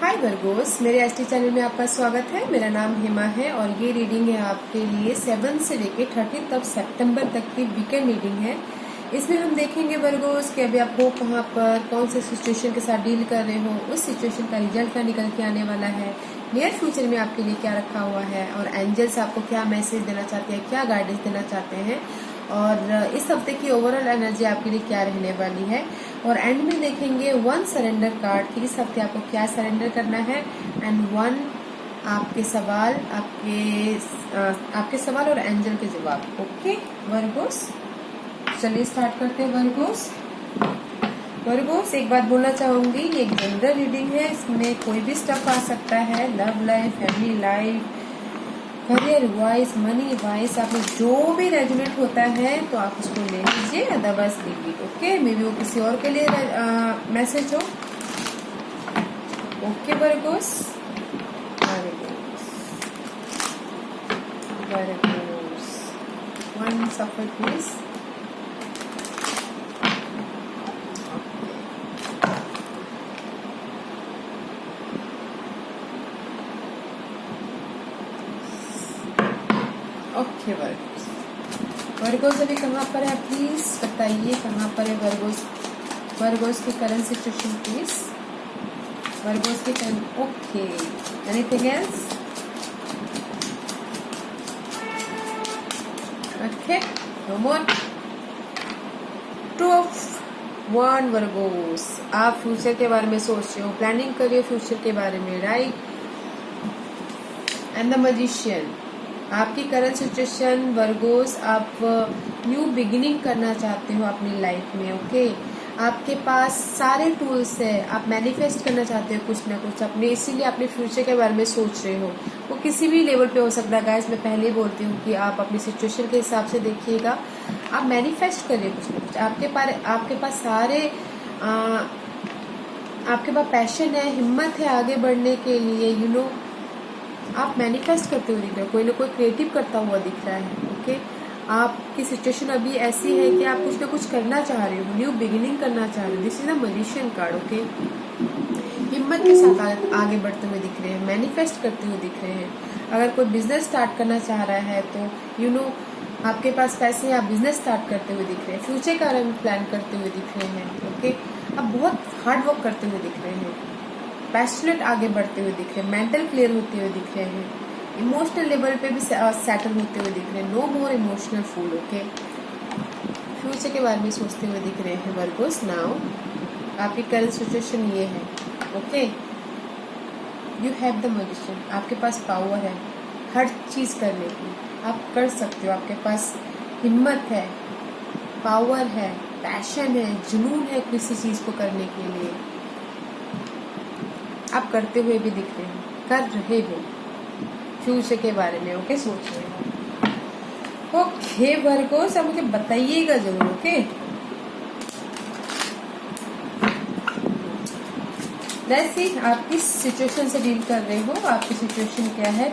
हाय Virgo's, मेरे ST channel में आपका स्वागत है। मेरा नाम हेमा है और ये रीडिंग है आपके लिए 7 से लेके 30 सितंबर तक की वीकेंड रीडिंग है। इसमें हम देखेंगे वर्गोस कि अभी आप हो कहाँ पर, कौन से सिचुएशन के साथ डील कर रहे हो, उस सिचुएशन का रिजल्ट क्या निकल के आने वाला है, नियर फ्यूचर में आपके लिए क्या रखा हुआ है और एंजल्स आपको क्या मैसेज देना चाहते हैं, क्या गाइडेंस देना चाहते हैं और इस हफ्ते की ओवरऑल एनर्जी आपके लिए क्या रहने वाली है। और एंड में देखेंगे 1 सरेंडर कार्ड कि इस हफ्ते आपको क्या सरेंडर करना है एंड 1 आपके सवाल और एंजल के जवाब। ओके वर्गोस, चलिए स्टार्ट करते हैं। वर्गोस एक बात बोलना चाहूंगी, ये एक जनरल रीडिंग है, इसमें कोई भी स्टफ आ सकता है। Love life, family life, career wise, money wise, आप जो भी रेजोनेट होता है तो आप उसको ले लीजिए, अदरवाइज लीजिए। ओके, मे बी वो किसी और के लिए मैसेज हो। Okay Virgo's, one suffer please. Okay Virgo's अभी कहाँ पर है प्लीज बताइए, कहाँ पर है वर्गोस की करंट सिचुएशन प्लीज, वर्गोस की current. Okay, anything else? Okay, no more. 2 of 1 Virgos, आप फ्यूचर के बारे में सोच रहे हो, प्लानिंग कर रहे हो फ्यूचर के बारे में, राइट। एंड द मैजिशियन, आपकी करंट सिचुएशन वर्गोस, आप न्यू बिगिनिंग करना चाहते हो अपनी लाइफ में। ओके, आपके पास सारे टूल्स है, आप मैनिफेस्ट करना चाहते हो कुछ ना कुछ अपने, इसीलिए अपने फ्यूचर के बारे में सोच रहे हो। वो किसी भी लेवल पे हो सकता है गाइस, मैं पहले ही बोलती हूँ कि आप अपनी सिचुएशन के हिसाब से देखिएगा, आप मैनिफेस्ट करिए कुछ ना कुछ। आपके पास सारे आपके पास पैशन है, हिम्मत है आगे बढ़ने के लिए। आप मैनिफेस्ट करते हुए दिख रहे हो, कोई ना कोई क्रिएटिव करता हुआ दिख रहा है। ओके, आपकी सिचुएशन अभी ऐसी है कि आप कुछ ना कुछ करना चाह रहे हो, न्यू बिगिनिंग करना चाह रहे हो। This is the magician card. Okay, हिम्मत के साथ आगे बढ़ते हुए दिख रहे हैं, मैनिफेस्ट करते हुए दिख रहे हैं। अगर कोई बिजनेस स्टार्ट करना चाह रहा है तो आपके पास पैसे, आप बिजनेस स्टार्ट करते हुए दिख रहे हैं, फ्यूचर का प्लान करते हुए दिख रहे हैं। ओके, आप बहुत हार्ड वर्क करते हुए दिख रहे हैं, पैशनेट आगे बढ़ते हुए दिख रहे हैं, मेंटल क्लियर होते हुए दिख रहे हैं, इमोशनल लेवल पे भी सेटल होते हुए दिख रहे हैं। No more emotional fool. Okay, future के बारे में सोचते हुए दिख रहे हैं वर्गोस। नाउ आपकी करंट सिचुएशन ये है। Okay, you have the magician, आपके पास पावर है हर चीज करने की, आप कर सकते हो, आपके पास हिम्मत है, पावर है, पैशन है, जुनून है किसी चीज को करने के लिए। आप करते हुए भी दिख रहे हैं, कर रहे हो फ्यूचर के बारे में। ओके, सोच रहे हो। ओके वर्गोस, आप मुझे बताइएगा जरूर। ओके, लेट्स सी आप किस सिचुएशन से डील कर रहे हो, आपकी सिचुएशन क्या है।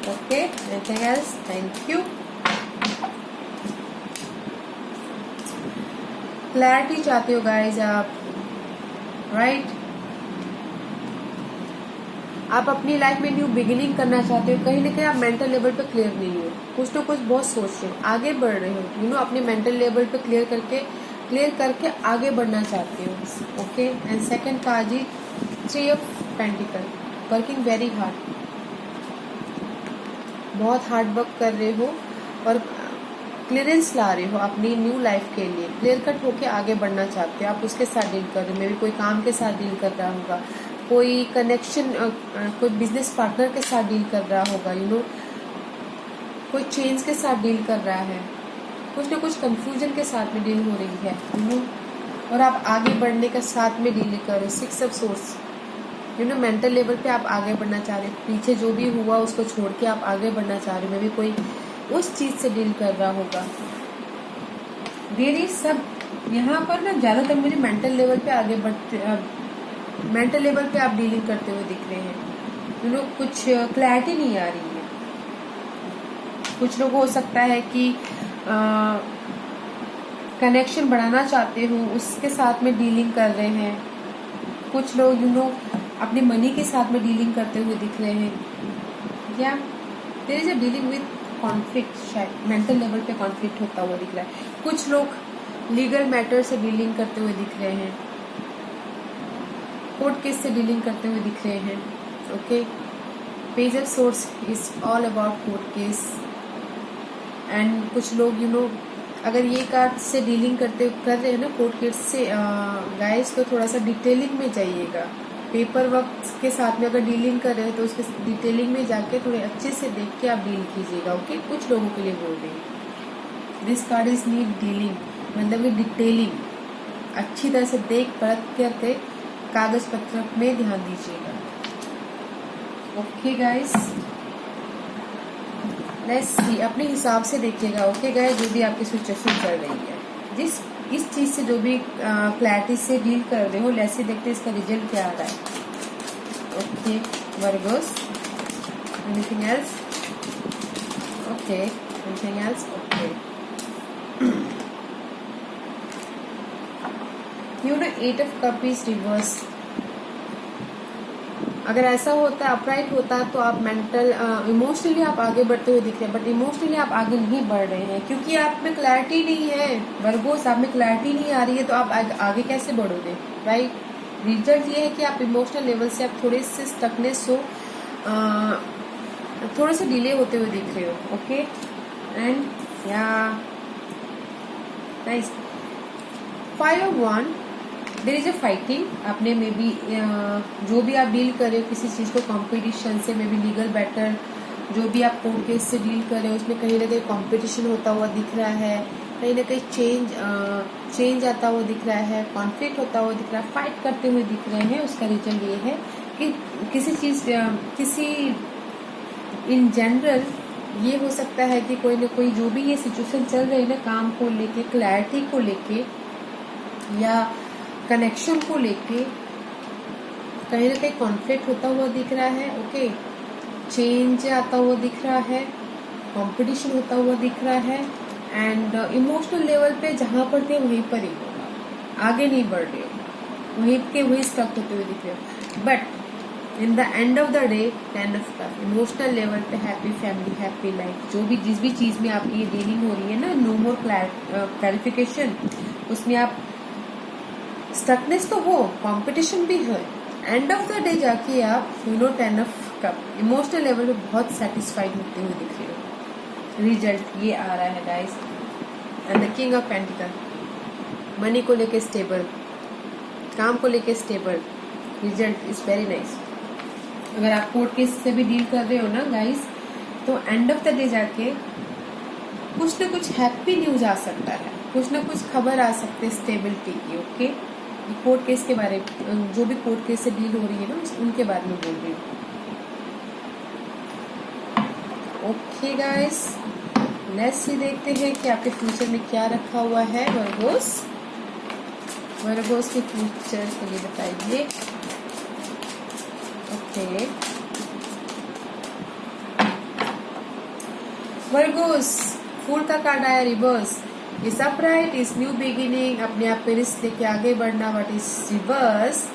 Okay, anything else? Thank you. Clarity चाहते हो गाइज आप, राइट। आप अपनी लाइफ में न्यू बिगिनिंग करना चाहते हो, कहीं ना कहीं आप मेंटल लेवल पे क्लियर नहीं हो, कुछ ना कुछ बहुत सोच रहे हो, आगे बढ़ रहे हो। अपने मेंटल लेवल पे क्लियर करके आगे बढ़ना चाहते हो। Okay, and second card 3 of pentacle, working very hard, बहुत हार्ड वर्क कर रहे हो और क्लियरेंस ला रहे हो अपनी न्यू लाइफ के लिए, क्लियर कट होके आगे बढ़ना चाहते हो। आप उसके साथ डील कर रहे हो, मे बी कोई काम के साथ डील कर रहा होगा, कोई कनेक्शन, कोई बिजनेस पार्टनर के साथ डील कर रहा होगा, कोई चेंज के साथ डील कर रहा है, कुछ ना कुछ कंफ्यूजन के साथ में डील हो रही है। और आप आगे बढ़ने का साथ में डील कर रहे हो। 6 of Swords, मेंटल लेवल पे आप आगे बढ़ना चाह रहे हो, पीछे जो भी हुआ उसको छोड़ के आप आगे बढ़ना चाह रहे हो, मे बी कोई उस चीज से डील कर रहा होगा। ये सब यहाँ पर ना ज्यादातर मुझे मेंटल लेवल पे आगे बढ़ते, मेंटल लेवल पे आप डीलिंग करते हुए दिख रहे हैं। कुछ क्लैरिटी नहीं आ रही है। कुछ लोग हो सकता है कि कनेक्शन बढ़ाना चाहते हो, उसके साथ में डीलिंग कर रहे हैं। कुछ लोग अपने मनी के साथ में डीलिंग करते हुए दिख रहे हैं, या there is a dealing with conflict, शायद मेंटल लेवल पे कॉन्फ्लिक्ट होता हुआ दिख रहा है। कुछ लोग लीगल मैटर से डीलिंग करते हुए दिख रहे हैं, कोर्ट केस से डीलिंग करते हुए दिख रहे हैं। Okay, page of source is all about court case. And कुछ लोग अगर ये कार्ड से डीलिंग कर रहे हैं ना कोर्ट केस से गाइस, तो थोड़ा सा डिटेलिंग में जाइएगा। पेपर वर्क के साथ में अगर डीलिंग कर रहे हैं तो उसके डिटेलिंग में जाके थोड़े अच्छे से देख के आप डील कीजिएगा। ओके, कुछ लोगों के लिए बोल रही हूँ, this card is need dealing, मतलब कि डिटेलिंग अच्छी तरह से देख परख करके कागज पत्र में ध्यान दीजिएगा। ओके गाइस, लेट्स सी, अपने हिसाब से देखिएगा। ओके गाइस, जो भी आपकी सिचुएशन चल रही है, जिस इस चीज से जो भी क्लैरिटी से डील कर रहे हो, लेट्स सी देखते हैं इसका रिजल्ट क्या आ रहा है। Okay Virgos, anything else? Okay, anything else? Okay, eight of cup is reverse. अगर ऐसा होता है, अपराइट होता है, तो आप मेंटल इमोशनली आप आगे बढ़ते हुए दिख रहे हैं, बट इमोशनली आप आगे नहीं बढ़ रहे हैं क्योंकि आप में क्लैरिटी नहीं है। वर्गोस, आप में क्लैरिटी नहीं आ रही है, तो आप आगे कैसे बढ़ोगे, राइट? रिजल्ट ये है कि आप इमोशनल लेवल से आप थोड़े से स्टकनेस हो, थोड़े से डिले होते हुए दिख रहे हो। ओके, एंड या nice, 5 of 1, there is a fighting. आपने मे बी जो भी आप डील कर रहे हो किसी चीज को कंपटीशन से, मे बी लीगल बैटर, जो भी आप कोर्ट केस से डील कर रहे हो उसमें कहीं ना कहीं कंपटीशन होता हुआ दिख रहा है, कहीं ना कहीं चेंज आता हुआ दिख रहा है, कॉन्फ्लिक्ट होता हुआ दिख रहा है, फाइट करते हुए दिख रहे हैं। उसका रिजल्ट ये है कि किसी इन जनरल ये हो सकता है कि कोई ना कोई जो भी ये सिचुएशन चल रही है ना, काम को लेके, क्लैरिटी को लेके या कनेक्शन को लेके, कहीं ना कहीं कॉन्फ्लिक्ट होता हुआ दिख रहा है। ओके, चेंज आता हुआ दिख रहा है, कंपटीशन होता हुआ दिख रहा है, एंड इमोशनल लेवल पे जहां पर थे वहीं पर ही होगा, आगे नहीं बढ़ रहे हो, वहीं के वहीं स्टक होते हुए दिख रहे हो। But in the end of the day 10 of cup, emotional level पे हैप्पी फैमिली, हैप्पी लाइफ, जो भी जिस भी चीज में आपकी ये डीलिंग हो रही है ना, नो मोर क्लैरिफिकेशन, उसमें आप स्टकनेस तो हो, कंपटीशन भी है, एंड ऑफ द डे जाके आप 10 of cup, इमोशनल लेवल पे बहुत सेटिस्फाइड होते हुए दिख रहे हो। रिजल्ट ये आ रहा है guys, and the king of pentacle, money को लेके स्टेबल, काम को लेके stable, result is very nice. अगर आप कोर्ट केस से भी डील कर रहे हो ना गाइस, तो एंड ऑफ द डे जाके कुछ ना कुछ हैप्पी न्यूज आ सकता है, कुछ ना कुछ खबर आ सकती है स्टेबिलिटी की। ओके, कोर्ट केस के बारे में, जो भी कोर्ट केस से डील हो रही है ना, उनके बारे में बोल रही हूँ। ओके गाइस, लेट्स सी देखते हैं कि आपके फ्यूचर में क्या रखा हुआ है। वर्गोस के फ्यूचर के लिए बताइए। ओके, वर्गोस, फूल का कार्ड आया reverse, is upright, is new beginning, अपने आप पे रिस्क लेके आगे बढ़ना, but is reverse,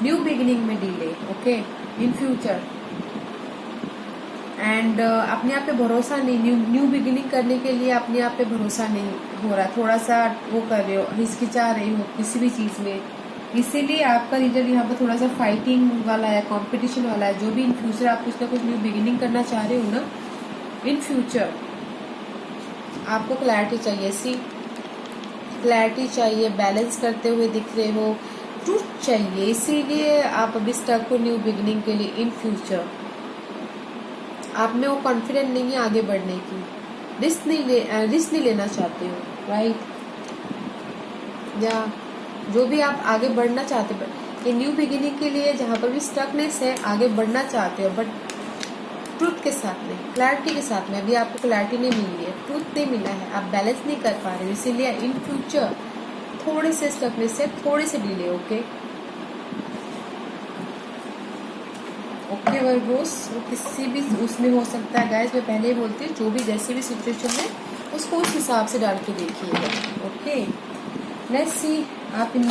new beginning में delay. Okay, in future, and अपने आप पे भरोसा नहीं, न्यू बिगिनिंग करने के लिए अपने आप पे भरोसा नहीं हो रहा, थोड़ा सा वो कर रहे हो, हिचकिचा रही हो किसी भी चीज में, इसीलिए आपका रिजल्ट यहाँ पर थोड़ा सा फाइटिंग वाला है, कंपटीशन वाला है। जो भी इन फ्यूचर आप कुछ ना कुछ न्यू बिगिनिंग करना चाह रहे हो ना, इन फ्यूचर आपको क्लैरिटी चाहिए, क्लैरिटी चाहिए, बैलेंस करते हुए दिख रहे हो, ट्रूथ चाहिए, इसीलिए आप अभी स्टक हो न्यू बिगिनिंग के लिए। इन फ्यूचर आप में वो कॉन्फिडेंट नहीं है आगे बढ़ने की, रिस्क नहीं लेना चाहते हो, राइट? या जो भी आप आगे बढ़ना चाहते हो, ये न्यू बिगिनिंग के लिए जहाँ पर भी स्टकनेस है, आगे बढ़ना चाहते हो, बट ट्रूथ के साथ में, क्लैरिटी के साथ में। अभी आपको क्लैरिटी नहीं मिली है, ट्रूथ नहीं मिला है, आप बैलेंस नहीं कर पा रहे हो, इसीलिए इन फ्यूचर थोड़े से स्टकनेस है, थोड़े से डिले। ओके, ओके वर्गोस, किसी भी उसमें हो सकता है गाइस, मैं पहले ही बोलती हूँ, जो भी जैसी भी सिचुएशन है उसको उस हिसाब से डाल के देखिएगा। ओके, लेट्स सी, आप इन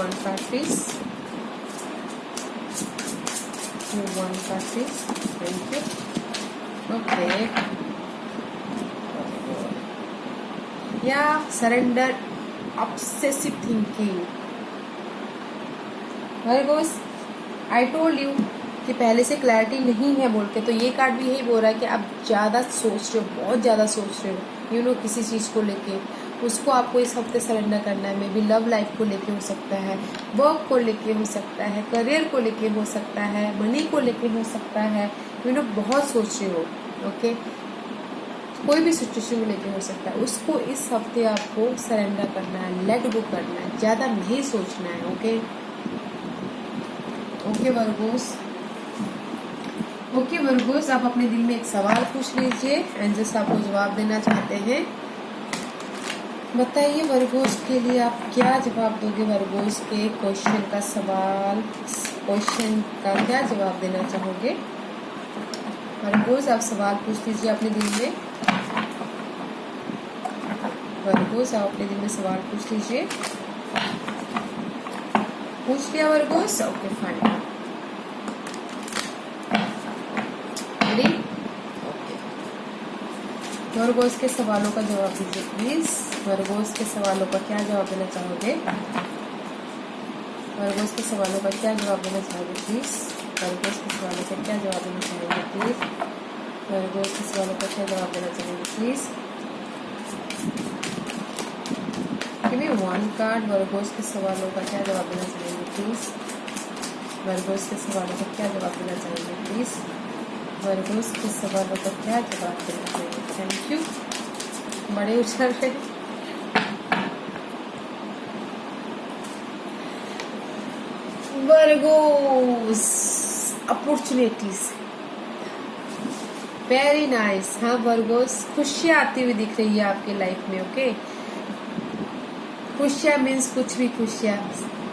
1 card please. 1 card please. Thank you. Okay. Yeah, surrender obsessive thinking. Virgos, I told you कि पहले से क्लैरिटी नहीं है बोल के, तो ये कार्ड भी यही बोल रहा है कि आप ज़्यादा सोच रहे हो, बहुत ज़्यादा सोच रहे हो यू नो किसी चीज़ को लेके। उसको आपको इस हफ्ते सरेंडर करना है। मे बी लव लाइफ को लेके हो सकता है, वर्क को लेके हो सकता है, करियर को लेके हो सकता है, मनी को लेके हो सकता है, यू नो बहुत सोच रहे हो। ओके, कोई भी सिचुएशन में लेके हो सकता है। उसको इस हफ्ते आपको सरेंडर करना है, लेट गो करना है, ज़्यादा नहीं सोचना है। Okay okay Virgo's, okay Virgo's, आप अपने दिल में एक सवाल पूछ लीजिए, एंजल्स आपको जवाब देना चाहते हैं। बताइए वर्गोस के लिए आप क्या जवाब दोगे। वर्गोस के क्वेश्चन का सवाल, क्वेश्चन का क्या जवाब देना चाहोगे। वर्गोस आप सवाल पूछ लीजिए अपने दिल में। वर्गोस आप अपने दिल में सवाल पूछ लीजिए। पूछ लिया Virgo's? Okay fine, ready? Okay, Virgo's के सवालों का जवाब दीजिए प्लीज। वर्गोस के सवालों का क्या जवाब देना चाहोगे। वर्गोस के सवालों का क्या जवाब देना चाहोगे प्लीज। वर्गोस के सवालों का क्या जवाब देना चाहोगे प्लीज। वर्गोस के सवालों का क्या जवाब देना चाहोगे please. Give me 1 card. Virgo's के सवालों का क्या जवाब देना चाहेंगे प्लीज। वर्गोस के सवालों का क्या जवाब देना चाहेंगे प्लीज। वर्गोस के सवालों का क्या जवाब देना चाहेंगे। थैंक यू, बड़े उछल रहे। Virgo's opportunities, very nice. हाँ वर्गोस, खुशियाँ आती हुई दिख रही है आपके लाइफ में। ओके, खुशियाँ मीन्स कुछ भी खुशियाँ।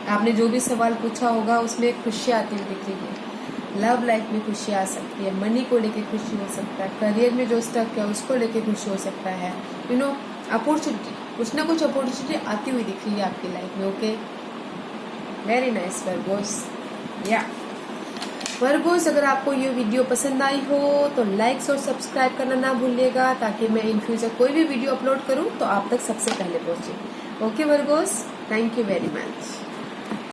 आपने जो भी सवाल पूछा होगा उसमें खुशियाँ आती हुई दिख रही है। लव लाइफ में खुशी आ सकती है, मनी को लेके खुशी हो सकता है, करियर में जो स्टक है उसको लेके खुशी हो सकता है। यू नो अपॉर्चुनिटी, कुछ ना कुछ अपॉर्चुनिटी आती हुई दिख रही है आपकी लाइफ में। Okay, very nice Virgo's. या वर्गोस, अगर आपको ये वीडियो पसंद आई हो तो लाइक्स और सब्सक्राइब करना ना भूलिएगा, ताकि मैं इन फ्यूचर कोई भी वीडियो अपलोड करूं तो आप तक सबसे पहले पहुंचे। Okay Virgo's, thank you very much.